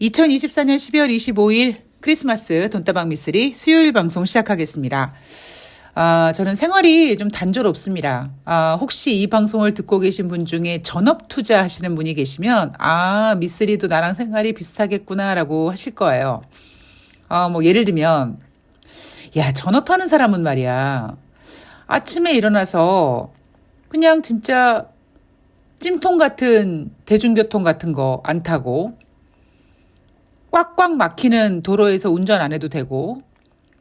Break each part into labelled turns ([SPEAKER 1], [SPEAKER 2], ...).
[SPEAKER 1] 2024년 12월 25일 크리스마스 돈다방 미쓰리 수요일 방송 시작하겠습니다. 저는 생활이 좀 단조롭습니다. 혹시 이 방송을 듣고 계신 분 중에 전업 투자 하시는 분이 계시면, 미쓰리도 나랑 생활이 비슷하겠구나라고 하실 거예요. 뭐 예를 들면, 야, 전업하는 사람은 말이야. 아침에 일어나서 그냥 진짜 찜통 같은 대중교통 같은 거 안 타고, 꽉꽉 막히는 도로에서 운전 안 해도 되고,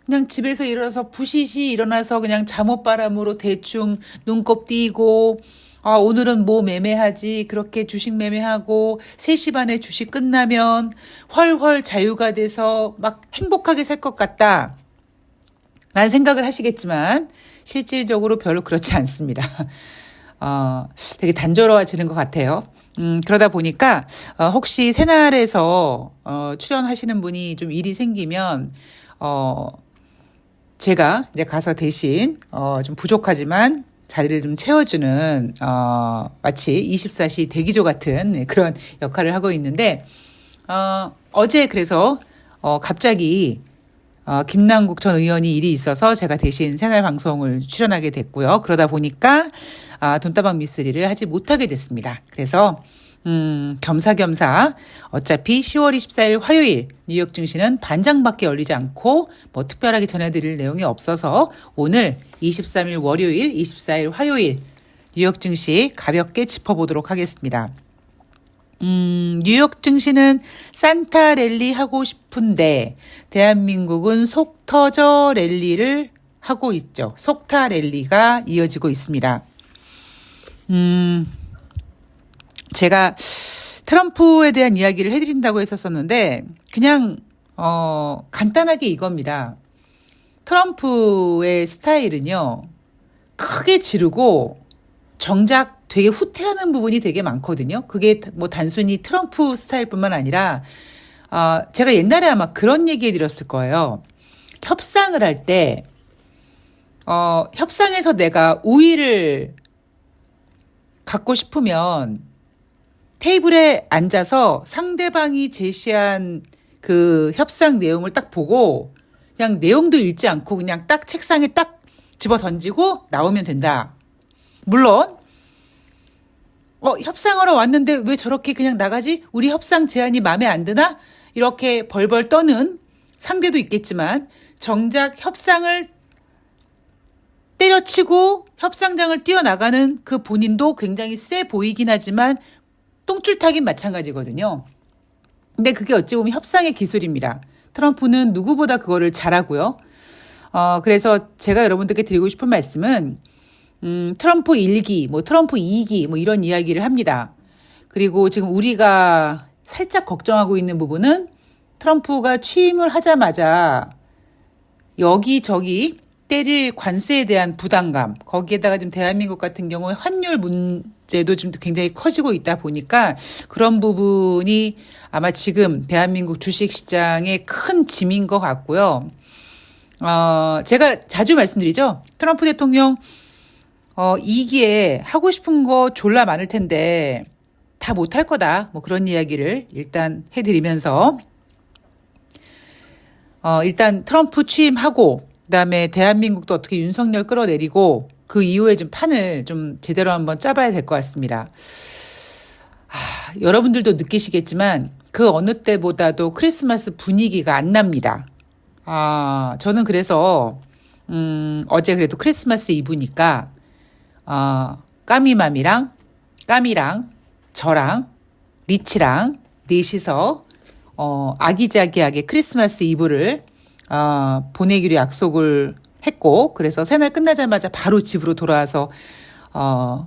[SPEAKER 1] 그냥 집에서 일어나서 부시시 일어나서 그냥 잠옷바람으로 대충 눈곱 띄고, 오늘은 뭐 매매하지? 그렇게 주식 매매하고, 3시 반에 주식 끝나면 훨훨 자유가 돼서 막 행복하게 살 것 같다. 라는 생각을 하시겠지만, 실질적으로 별로 그렇지 않습니다. 되게 단조로워지는 것 같아요. 그러다 보니까, 혹시 새날에서, 출연하시는 분이 좀 일이 생기면, 제가 이제 가서 대신, 좀 부족하지만 자리를 좀 채워주는, 마치 24시 대기조 같은 그런 역할을 하고 있는데, 어제 그래서, 갑자기, 김남국 전 의원이 일이 있어서 제가 대신 새날 방송을 출연하게 됐고요. 그러다 보니까, 돈다방 미쓰리를 하지 못하게 됐습니다. 그래서, 겸사겸사, 어차피 10월 24일 화요일 뉴욕 증시는 반장밖에 열리지 않고, 뭐 특별하게 전해드릴 내용이 없어서, 오늘 23일 월요일, 24일 화요일 뉴욕 증시 가볍게 짚어보도록 하겠습니다. 뉴욕 증시는 산타 랠리 하고 싶은데, 대한민국은 속 터져 랠리를 하고 있죠. 속타 랠리가 이어지고 있습니다. 제가 트럼프에 대한 이야기를 해드린다고 했었었는데, 그냥, 간단하게 이겁니다. 트럼프의 스타일은요, 크게 지르고, 정작 되게 후퇴하는 부분이 되게 많거든요. 그게 뭐 단순히 트럼프 스타일뿐만 아니라, 제가 옛날에 아마 그런 얘기 해드렸을 거예요. 협상을 할 때, 협상에서 내가 우위를 갖고 싶으면 테이블에 앉아서 상대방이 제시한 그 협상 내용을 딱 보고 그냥 내용도 읽지 않고 그냥 딱 책상에 딱 집어 던지고 나오면 된다. 물론 협상하러 왔는데 왜 저렇게 그냥 나가지? 우리 협상 제안이 마음에 안 드나? 이렇게 벌벌 떠는 상대도 있겠지만 정작 협상을 때려치고 협상장을 뛰어나가는 그 본인도 굉장히 세 보이긴 하지만 똥줄타긴 마찬가지거든요. 근데 그게 어찌 보면 협상의 기술입니다. 트럼프는 누구보다 그거를 잘하고요. 그래서 제가 여러분들께 드리고 싶은 말씀은 트럼프 1기, 뭐 트럼프 2기 뭐 이런 이야기를 합니다. 그리고 지금 우리가 살짝 걱정하고 있는 부분은 트럼프가 취임을 하자마자 여기저기 때릴 관세에 대한 부담감, 거기에다가 지금 대한민국 같은 경우에 환율 문제도 좀 굉장히 커지고 있다 보니까 그런 부분이 아마 지금 대한민국 주식시장의 큰 짐인 것 같고요. 제가 자주 말씀드리죠. 트럼프 대통령 2기에 하고 싶은 거 졸라 많을 텐데 다 못할 거다. 뭐 그런 이야기를 일단 해드리면서 일단 트럼프 취임하고 그다음에 대한민국도 어떻게 윤석열 끌어내리고 그 이후에 좀 판을 좀 제대로 한번 짜봐야 될 것 같습니다. 여러분들도 느끼시겠지만 그 어느 때보다도 크리스마스 분위기가 안 납니다. 저는 그래서 어제 그래도 크리스마스 이브니까 까미맘이랑 까미랑 저랑 리치랑 넷이서 아기자기하게 크리스마스 이브를 보내기로 약속을 했고, 그래서 새날 끝나자마자 바로 집으로 돌아와서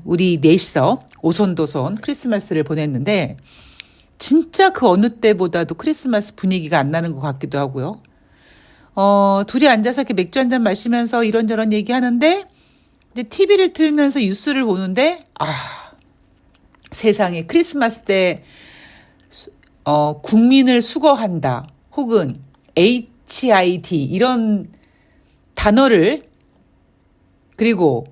[SPEAKER 1] 우리 넷이서 오손도손 크리스마스를 보냈는데 진짜 그 어느 때보다도 크리스마스 분위기가 안 나는 것 같기도 하고요. 둘이 앉아서 이렇게 맥주 한잔 마시면서 이런저런 얘기하는데 이제 TV를 틀면서 뉴스를 보는데 세상에 크리스마스 때 국민을 수거한다 혹은 HIT 이런 단어를 그리고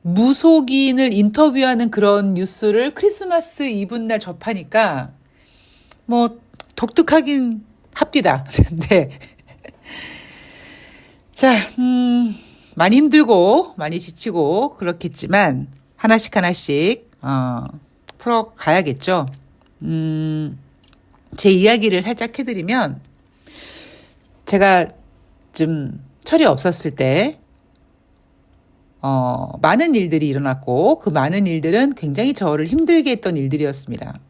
[SPEAKER 1] 무속인을 인터뷰하는 그런 뉴스를 크리스마스 이브날 접하니까 뭐 독특하긴 합디다. 네. 자, 많이 힘들고, 많이 지치고, 그렇겠지만, 하나씩 하나씩, 풀어가야겠죠. 제 이야기를 살짝 해드리면, 제가 좀 철이 없었을 때, 많은 일들이 일어났고, 그 많은 일들은 굉장히 저를 힘들게 했던 일들이었습니다.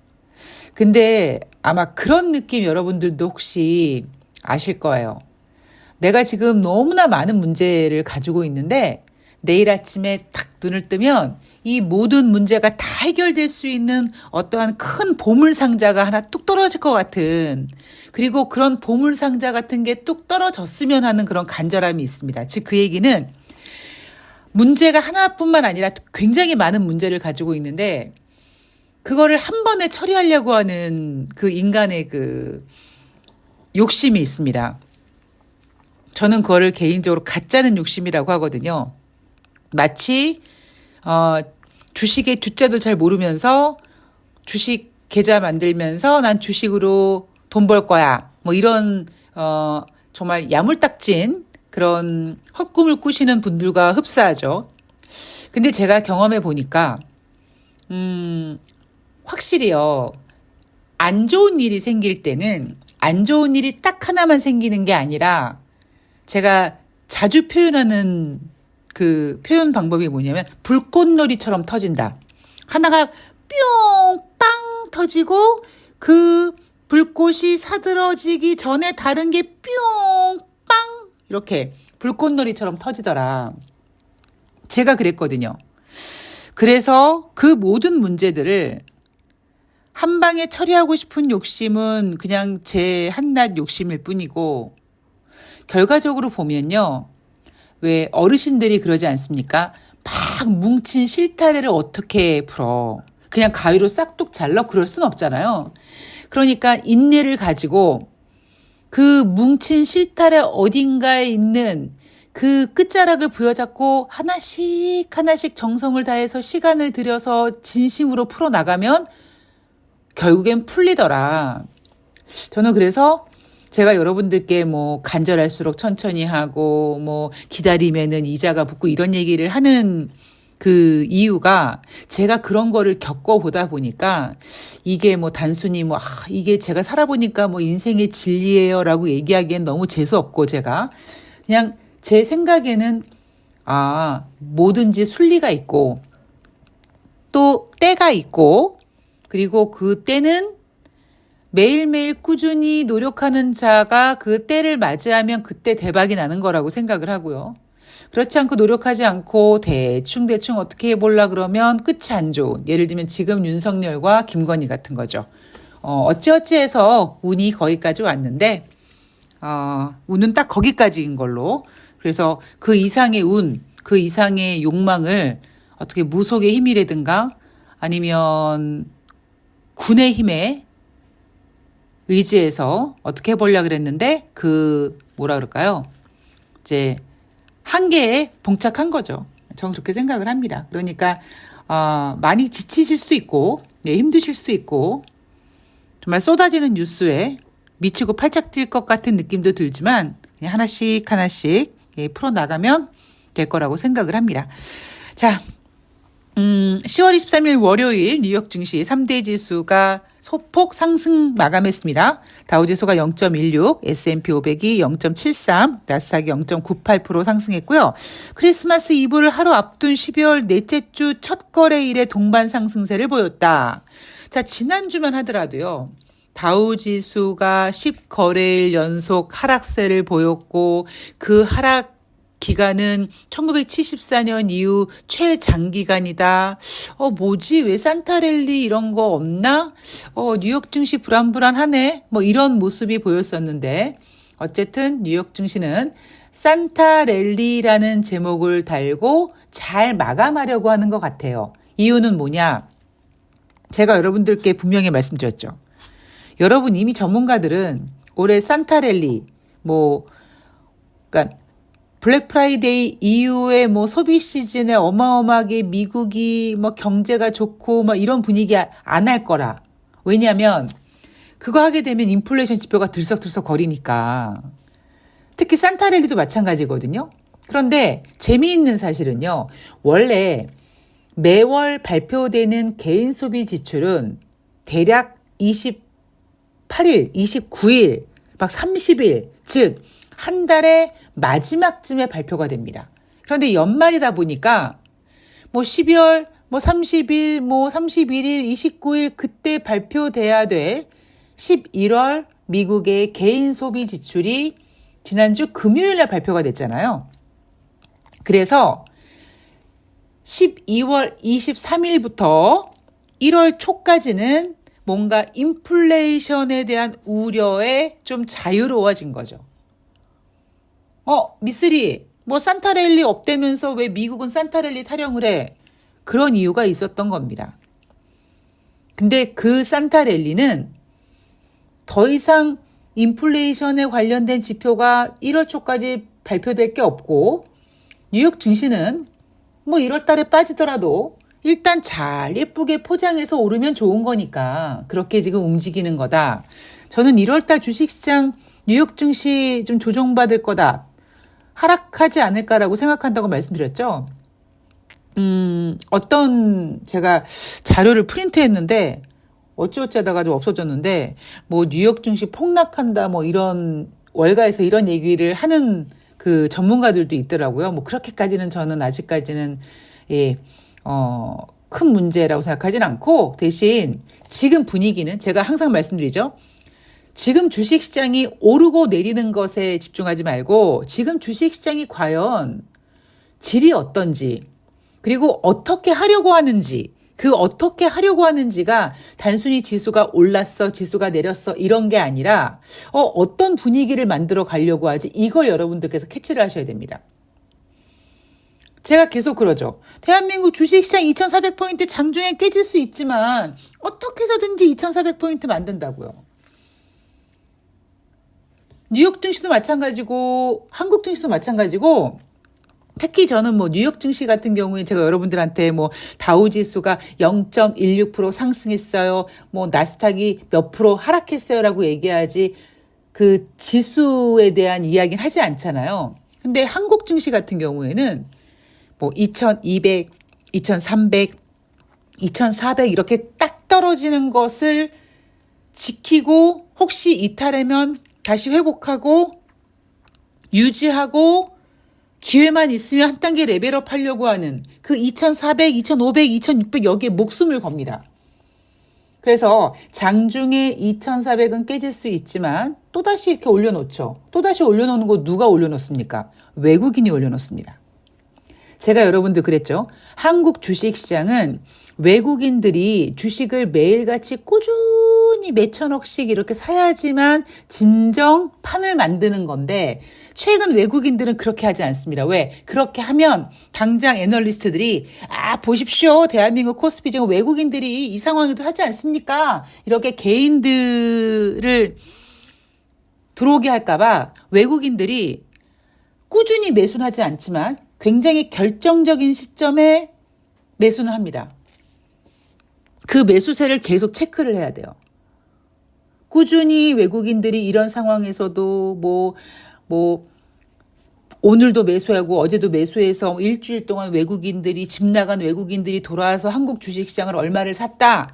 [SPEAKER 1] 근데 아마 그런 느낌 여러분들도 혹시 아실 거예요. 내가 지금 너무나 많은 문제를 가지고 있는데 내일 아침에 딱 눈을 뜨면 이 모든 문제가 다 해결될 수 있는 어떠한 큰 보물상자가 하나 뚝 떨어질 것 같은, 그리고 그런 보물상자 같은 게 뚝 떨어졌으면 하는 그런 간절함이 있습니다. 즉 그 얘기는 문제가 하나뿐만 아니라 굉장히 많은 문제를 가지고 있는데 그거를 한 번에 처리하려고 하는 그 인간의 그 욕심이 있습니다. 저는 그거를 개인적으로 가짜는 욕심이라고 하거든요. 마치 주식의 주자도 잘 모르면서 주식 계좌 만들면서 난 주식으로 돈 벌 거야. 뭐 이런 정말 야물딱진 그런 헛꿈을 꾸시는 분들과 흡사하죠. 근데 제가 경험해 보니까 확실히요. 안 좋은 일이 생길 때는 안 좋은 일이 딱 하나만 생기는 게 아니라 제가 자주 표현하는 그 표현 방법이 뭐냐면 불꽃놀이처럼 터진다. 하나가 뿅! 빵! 터지고 그 불꽃이 사들어지기 전에 다른 게 뿅! 빵! 이렇게 불꽃놀이처럼 터지더라. 제가 그랬거든요. 그래서 그 모든 문제들을 한 방에 처리하고 싶은 욕심은 그냥 제 한낱 욕심일 뿐이고, 결과적으로 보면요. 왜 어르신들이 그러지 않습니까? 막 뭉친 실타래를 어떻게 풀어. 그냥 가위로 싹둑 잘라? 그럴 순 없잖아요. 그러니까 인내를 가지고 그 뭉친 실타래 어딘가에 있는 그 끝자락을 부여잡고 하나씩 하나씩 정성을 다해서 시간을 들여서 진심으로 풀어나가면 결국엔 풀리더라. 저는 그래서 제가 여러분들께 뭐 간절할수록 천천히 하고 뭐 기다리면은 이자가 붙고 이런 얘기를 하는 그 이유가 제가 그런 거를 겪어보다 보니까 이게 뭐 단순히 뭐 이게 제가 살아보니까 뭐 인생의 진리예요라고 얘기하기엔 너무 재수없고, 제가 그냥 제 생각에는 뭐든지 순리가 있고 또 때가 있고, 그리고 그 때는 매일매일 꾸준히 노력하는 자가 그 때를 맞이하면 그때 대박이 나는 거라고 생각을 하고요. 그렇지 않고 노력하지 않고 대충 어떻게 해보려 그러면 끝이 안 좋은, 예를 들면 지금 윤석열과 김건희 같은 거죠. 어찌어찌 해서 운이 거기까지 왔는데 운은 딱 거기까지인 걸로, 그래서 그 이상의 운, 그 이상의 욕망을 어떻게 무속의 힘이라든가 아니면 군의 힘에 의지해서 어떻게 해보려고 그랬는데 뭐라 그럴까요? 이제 한계에 봉착한 거죠. 저는 그렇게 생각을 합니다. 그러니까 많이 지치실 수도 있고 힘드실 수도 있고 정말 쏟아지는 뉴스에 미치고 팔짝 뛸 것 같은 느낌도 들지만 그냥 하나씩 풀어나가면 될 거라고 생각을 합니다. 자, 10월 23일 월요일 뉴욕 증시 3대 지수가 소폭 상승 마감했습니다. 다우지수가 0.16, S&P 500이 0.73, 나스닥이 0.98% 상승했고요. 크리스마스 이브를 하루 앞둔 12월 넷째 주 첫 거래일에 동반 상승세를 보였다. 자, 지난주만 하더라도요. 다우지수가 10거래일 연속 하락세를 보였고 그 하락 기간은 1974년 이후 최장기간이다. 뭐지? 왜 산타랠리 이런 거 없나? 뉴욕 증시 불안불안하네. 뭐 이런 모습이 보였었는데 어쨌든 뉴욕 증시는 산타랠리라는 제목을 달고 잘 마감하려고 하는 것 같아요. 이유는 뭐냐? 제가 여러분들께 분명히 말씀드렸죠. 여러분 이미 전문가들은 올해 산타랠리 그러니까 블랙 프라이데이 이후에 뭐 소비 시즌에 어마어마하게 미국이 뭐 경제가 좋고 뭐 이런 분위기 안 할 거라. 왜냐하면 그거 하게 되면 인플레이션 지표가 들썩들썩 거리니까. 특히 산타랠리도 마찬가지거든요. 그런데 재미있는 사실은요. 원래 매월 발표되는 개인 소비 지출은 대략 28일, 29일, 막 30일, 즉 한 달의 마지막쯤에 발표가 됩니다. 그런데 연말이다 보니까 뭐 12월, 뭐 30일, 뭐 31일, 29일 그때 발표돼야 될 11월 미국의 개인 소비 지출이 지난주 금요일날 발표가 됐잖아요. 그래서 12월 23일부터 1월 초까지는 뭔가 인플레이션에 대한 우려에 좀 자유로워진 거죠. 미쓰리, 뭐 산타랠리 없대면서 왜 미국은 산타랠리 타령을 해? 그런 이유가 있었던 겁니다. 근데 그 산타랠리는 더 이상 인플레이션에 관련된 지표가 1월 초까지 발표될 게 없고 뉴욕 증시는 뭐 1월 달에 빠지더라도 일단 잘 예쁘게 포장해서 오르면 좋은 거니까 그렇게 지금 움직이는 거다. 저는 1월 달 주식시장 뉴욕 증시 좀 조정받을 거다. 하락하지 않을까라고 생각한다고 말씀드렸죠. 어떤 제가 자료를 프린트했는데 어찌어찌하다가 좀 없어졌는데 뭐 뉴욕 증시 폭락한다 뭐 이런 월가에서 이런 얘기를 하는 그 전문가들도 있더라고요. 뭐 그렇게까지는 저는 아직까지는 큰 문제라고 생각하진 않고 대신 지금 분위기는 제가 항상 말씀드리죠. 지금 주식시장이 오르고 내리는 것에 집중하지 말고 지금 주식시장이 과연 질이 어떤지 그리고 어떻게 하려고 하는지 그 어떻게 하려고 하는지가 단순히 지수가 올랐어 지수가 내렸어 이런 게 아니라 어떤 분위기를 만들어 가려고 하지 이걸 여러분들께서 캐치를 하셔야 됩니다. 제가 계속 그러죠. 대한민국 주식시장 2400포인트 장중에 깨질 수 있지만 어떻게 해서든지 2400포인트 만든다고요. 뉴욕 증시도 마찬가지고 한국 증시도 마찬가지고 특히 저는 뭐 뉴욕 증시 같은 경우에 제가 여러분들한테 뭐 다우 지수가 0.16% 상승했어요. 뭐 나스닥이 몇 프로 하락했어요라고 얘기하지 그 지수에 대한 이야기는 하지 않잖아요. 근데 한국 증시 같은 경우에는 뭐 2200, 2300, 2400 이렇게 딱 떨어지는 것을 지키고 혹시 이탈하면 다시 회복하고 유지하고 기회만 있으면 한 단계 레벨업 하려고 하는 그 2400, 2500, 2600 여기에 목숨을 겁니다. 그래서 장중에 2400은 깨질 수 있지만 또다시 이렇게 올려놓죠. 또다시 올려놓는 거 누가 올려놓습니까? 외국인이 올려놓습니다. 제가 여러분들 그랬죠. 한국 주식시장은 외국인들이 주식을 매일같이 꾸준히 몇천억씩 이렇게 사야지만 진정 판을 만드는 건데 최근 외국인들은 그렇게 하지 않습니다. 왜? 그렇게 하면 당장 애널리스트들이 보십시오. 대한민국 코스피 지금 외국인들이 이 상황에도 하지 않습니까? 이렇게 개인들을 들어오게 할까봐 외국인들이 꾸준히 매수는 하지 않지만 굉장히 결정적인 시점에 매수는 합니다. 그 매수세를 계속 체크를 해야 돼요. 꾸준히 외국인들이 이런 상황에서도 오늘도 매수하고 어제도 매수해서 일주일 동안 외국인들이 집 나간 외국인들이 돌아와서 한국 주식시장을 얼마를 샀다.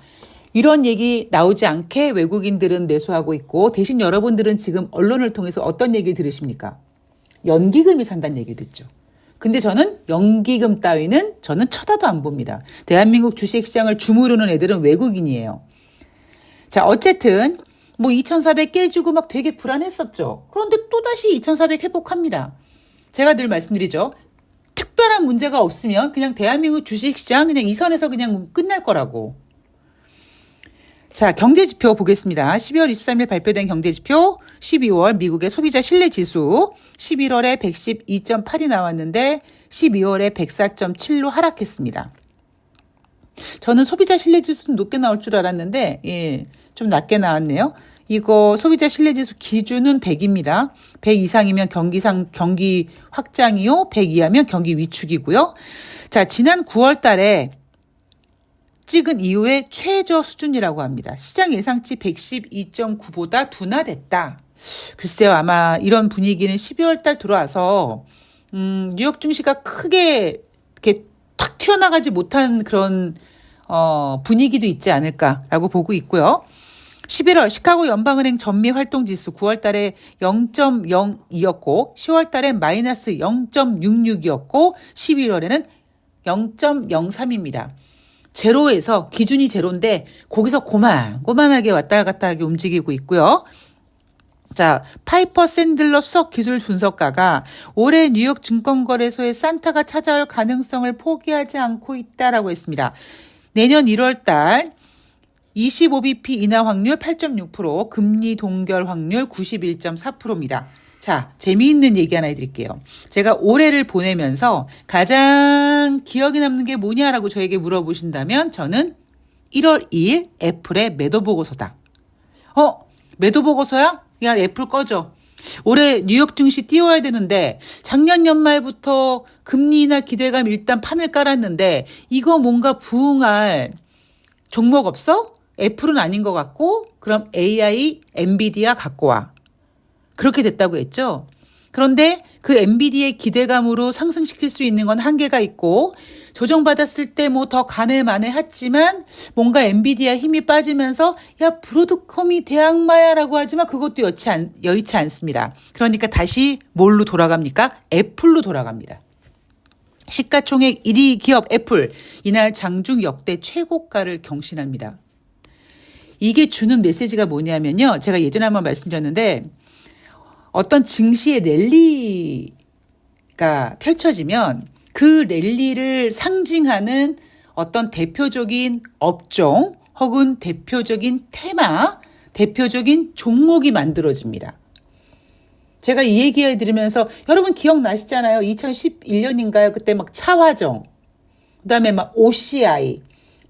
[SPEAKER 1] 이런 얘기 나오지 않게 외국인들은 매수하고 있고 대신 여러분들은 지금 언론을 통해서 어떤 얘기를 들으십니까? 연기금이 산다는 얘기를 듣죠. 근데 저는 연기금 따위는 저는 쳐다도 안 봅니다. 대한민국 주식시장을 주무르는 애들은 외국인이에요. 자, 어쨌든 2400 깨지고 막 되게 불안했었죠. 그런데 또다시 2400 회복합니다. 제가 늘 말씀드리죠. 특별한 문제가 없으면 그냥 대한민국 주식시장 그냥 이 선에서 그냥 끝날 거라고. 자, 경제지표 보겠습니다. 12월 23일 발표된 경제지표 12월 미국의 소비자 신뢰지수 11월에 112.8이 나왔는데 12월에 104.7로 하락했습니다. 저는 소비자 신뢰지수는 높게 나올 줄 알았는데 좀 낮게 나왔네요. 이거 소비자 신뢰지수 기준은 100입니다. 100 이상이면 경기 확장이요. 100 이하면 경기 위축이고요. 자, 지난 9월 달에 찍은 이후에 최저 수준이라고 합니다. 시장 예상치 112.9보다 둔화됐다. 글쎄요, 아마 이런 분위기는 12월 달 들어와서 뉴욕 증시가 크게 이렇게 탁 튀어나가지 못한 그런 분위기도 있지 않을까라고 보고 있고요. 11월 시카고 연방은행 전미 활동 지수 9월 달에 0.02였고 10월 달엔 마이너스 0.66이었고 11월에는 0.03입니다. 제로에서 기준이 제로인데 거기서 고만고만하게 왔다 갔다 하게 움직이고 있고요. 자, 파이퍼 샌들러 수석 기술 분석가가 올해 뉴욕 증권거래소에 산타가 찾아올 가능성을 포기하지 않고 있다라고 했습니다. 내년 1월 달 25bp 인하 확률 8.6%, 금리 동결 확률 91.4%입니다. 자, 재미있는 얘기 하나 해드릴게요. 제가 올해를 보내면서 가장 기억에 남는 게 뭐냐라고 저에게 물어보신다면 저는 1월 2일 애플의 매도 보고서다. 매도 보고서야? 야, 애플 꺼져. 올해 뉴욕 증시 띄워야 되는데 작년 연말부터 금리 인하 기대감 일단 판을 깔았는데 이거 뭔가 부응할 종목 없어? 애플은 아닌 것 같고 그럼 AI, 엔비디아 갖고 와. 그렇게 됐다고 했죠. 그런데 그 엔비디아의 기대감으로 상승시킬 수 있는 건 한계가 있고 조정받았을 때 뭐 더 가네마네 했지만 뭔가 엔비디아 힘이 빠지면서 야 브로드컴이 대항마야라고 하지만 그것도 여의치 않습니다. 그러니까 다시 뭘로 돌아갑니까? 애플로 돌아갑니다. 시가총액 1위 기업 애플 이날 장중 역대 최고가를 경신합니다. 이게 주는 메시지가 뭐냐면요. 제가 예전에 한번 말씀드렸는데 어떤 증시의 랠리가 펼쳐지면 그 랠리를 상징하는 어떤 대표적인 업종 혹은 대표적인 테마, 대표적인 종목이 만들어집니다. 제가 이 얘기 들으면서 여러분 기억나시잖아요. 2011년인가요? 그때 막 차화정, 그다음에 막 OCI,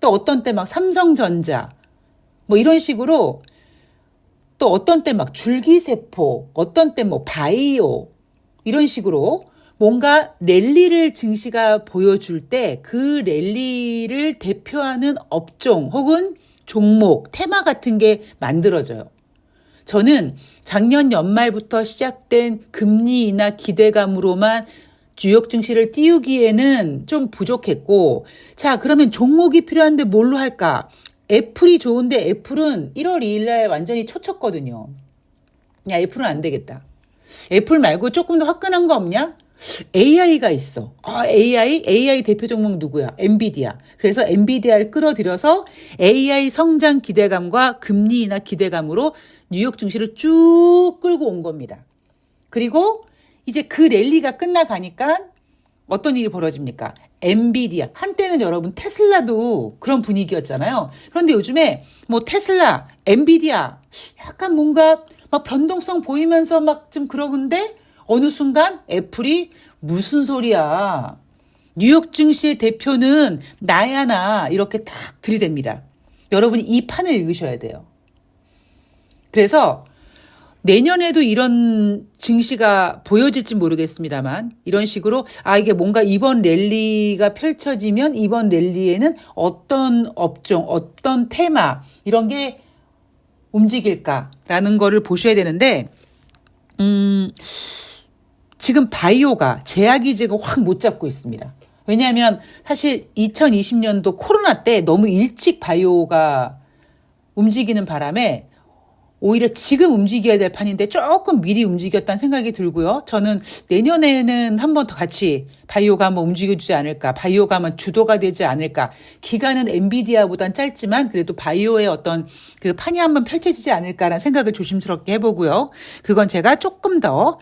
[SPEAKER 1] 또 어떤 때 막 삼성전자, 뭐 이런 식으로 또 어떤 때 막 줄기세포, 어떤 때 뭐 바이오 이런 식으로 뭔가 랠리를 증시가 보여줄 때 그 랠리를 대표하는 업종 혹은 종목, 테마 같은 게 만들어져요. 저는 작년 연말부터 시작된 금리 인하 기대감으로만 뉴욕 증시를 띄우기에는 좀 부족했고 자 그러면 종목이 필요한데 뭘로 할까? 애플이 좋은데 애플은 1월 2일 날 완전히 초쳤거든요. 야 애플은 안 되겠다. 애플 말고 조금 더 화끈한 거 없냐? AI가 있어. AI 대표 종목 누구야? 엔비디아. 그래서 엔비디아를 끌어들여서 AI 성장 기대감과 금리 인하 기대감으로 뉴욕 증시를 쭉 끌고 온 겁니다. 그리고 이제 그 랠리가 끝나가니까 어떤 일이 벌어집니까? 엔비디아. 한때는 여러분 테슬라도 그런 분위기였잖아요. 그런데 요즘에 뭐 테슬라, 엔비디아 약간 뭔가 막 변동성 보이면서 막 좀 그러는데 어느 순간 애플이 무슨 소리야. 뉴욕 증시의 대표는 나야 나 이렇게 딱 들이댑니다. 여러분이 이 판을 읽으셔야 돼요. 그래서 내년에도 이런 증시가 보여질지 모르겠습니다만 이런 식으로 이게 뭔가 이번 랠리가 펼쳐지면 이번 랠리에는 어떤 업종, 어떤 테마 이런 게 움직일까라는 거를 보셔야 되는데 지금 바이오가 제약기제가 확 못 잡고 있습니다. 왜냐하면 사실 2020년도 코로나 때 너무 일찍 바이오가 움직이는 바람에 오히려 지금 움직여야 될 판인데 조금 미리 움직였다는 생각이 들고요. 저는 내년에는 한 번 더 같이 바이오가 한번 움직여주지 않을까. 바이오가 한번 주도가 되지 않을까. 기간은 엔비디아보단 짧지만 그래도 바이오의 어떤 그 판이 한번 펼쳐지지 않을까라는 생각을 조심스럽게 해보고요. 그건 제가 조금 더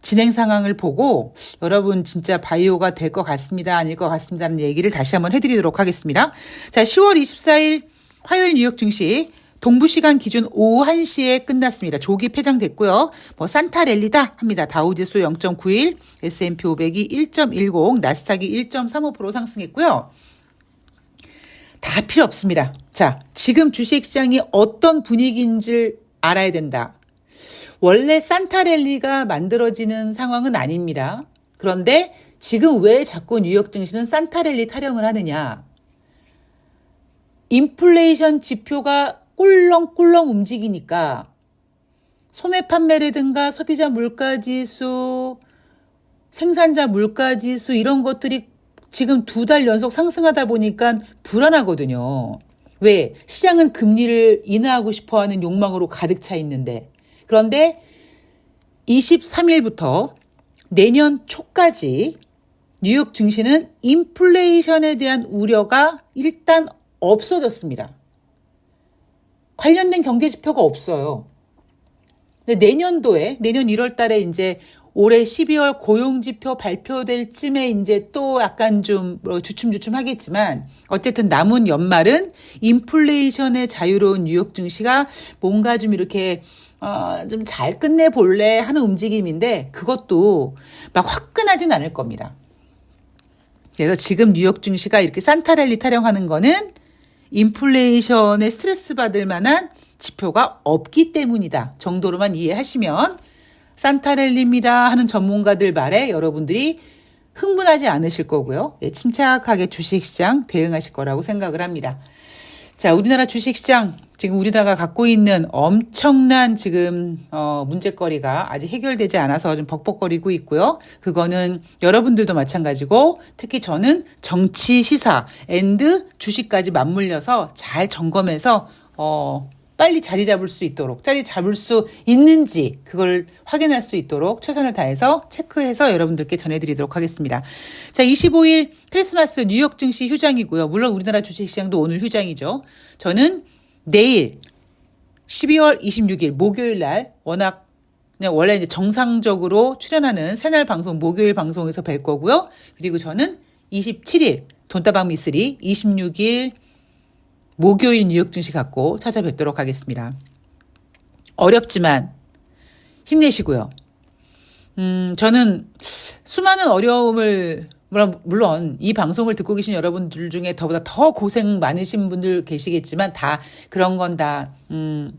[SPEAKER 1] 진행 상황을 보고 여러분 진짜 바이오가 될 것 같습니다. 아닐 것 같습니다는 얘기를 다시 한번 해드리도록 하겠습니다. 자, 10월 24일 화요일 뉴욕 증시 동부시간 기준 오후 1시에 끝났습니다. 조기 폐장됐고요. 산타 랠리다 합니다. 다우지수 0.91, S&P 500이 1.10, 나스닥이 1.35% 상승했고요. 다 필요 없습니다. 자, 지금 주식시장이 어떤 분위기인지 알아야 된다. 원래 산타 랠리가 만들어지는 상황은 아닙니다. 그런데 지금 왜 자꾸 뉴욕 증시는 산타 랠리 타령을 하느냐. 인플레이션 지표가 꿀렁꿀렁 움직이니까 소매 판매라든가 소비자 물가지수, 생산자 물가지수 이런 것들이 지금 2달 연속 상승하다 보니까 불안하거든요. 왜? 시장은 금리를 인하하고 싶어하는 욕망으로 가득 차 있는데. 그런데 23일부터 내년 초까지 뉴욕 증시는 인플레이션에 대한 우려가 일단 없어졌습니다. 관련된 경제 지표가 없어요. 근데 내년 1월 달에 이제 올해 12월 고용지표 발표될 쯤에 이제 또 약간 좀 주춤주춤 하겠지만 어쨌든 남은 연말은 인플레이션의 자유로운 뉴욕 증시가 뭔가 좀 이렇게 좀 잘 끝내볼래 하는 움직임인데 그것도 막 화끈하진 않을 겁니다. 그래서 지금 뉴욕 증시가 이렇게 산타랠리 타령하는 거는 인플레이션에 스트레스 받을 만한 지표가 없기 때문이다 정도로만 이해하시면 산타랠리입니다 하는 전문가들 말에 여러분들이 흥분하지 않으실 거고요. 침착하게 주식시장 대응하실 거라고 생각을 합니다. 자, 우리나라 주식시장 지금 우리나라가 갖고 있는 엄청난 지금 문제거리가 아직 해결되지 않아서 좀 벅벅거리고 있고요. 그거는 여러분들도 마찬가지고 특히 저는 정치 시사 앤드 주식까지 맞물려서 잘 점검해서 빨리 자리 잡을 수 있도록, 자리 잡을 수 있는지 그걸 확인할 수 있도록 최선을 다해서 체크해서 여러분들께 전해드리도록 하겠습니다. 자, 25일 크리스마스 뉴욕 증시 휴장이고요. 물론 우리나라 주식시장도 오늘 휴장이죠. 저는 내일 12월 26일 목요일 날 워낙 그냥 원래 이제 정상적으로 출연하는 새날 방송 목요일 방송에서 뵐 거고요. 그리고 저는 27일 돈다방 미쓰리 26일 목요일 뉴욕 증시 갖고 찾아뵙도록 하겠습니다. 어렵지만 힘내시고요. 저는 수많은 어려움을 물론 이 방송을 듣고 계신 여러분들 중에 저보다 더 고생 많으신 분들 계시겠지만 다 그런 건 다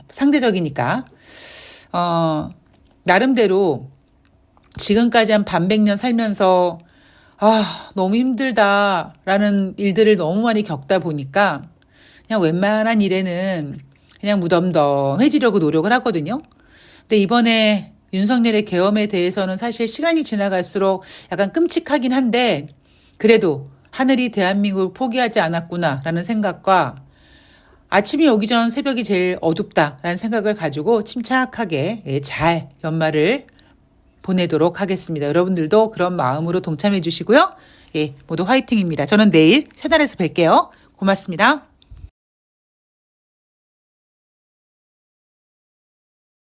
[SPEAKER 1] 상대적이니까 나름대로 지금까지 한 반백년 살면서 너무 힘들다라는 일들을 너무 많이 겪다 보니까 그냥 웬만한 일에는 그냥 무덤덤해지려고 노력을 하거든요. 근데 이번에 윤석열의 계엄에 대해서는 사실 시간이 지나갈수록 약간 끔찍하긴 한데 그래도 하늘이 대한민국을 포기하지 않았구나라는 생각과 아침이 오기 전 새벽이 제일 어둡다라는 생각을 가지고 침착하게 잘 연말을 보내도록 하겠습니다. 여러분들도 그런 마음으로 동참해 주시고요. 모두 화이팅입니다. 저는 내일 새날에서 뵐게요. 고맙습니다.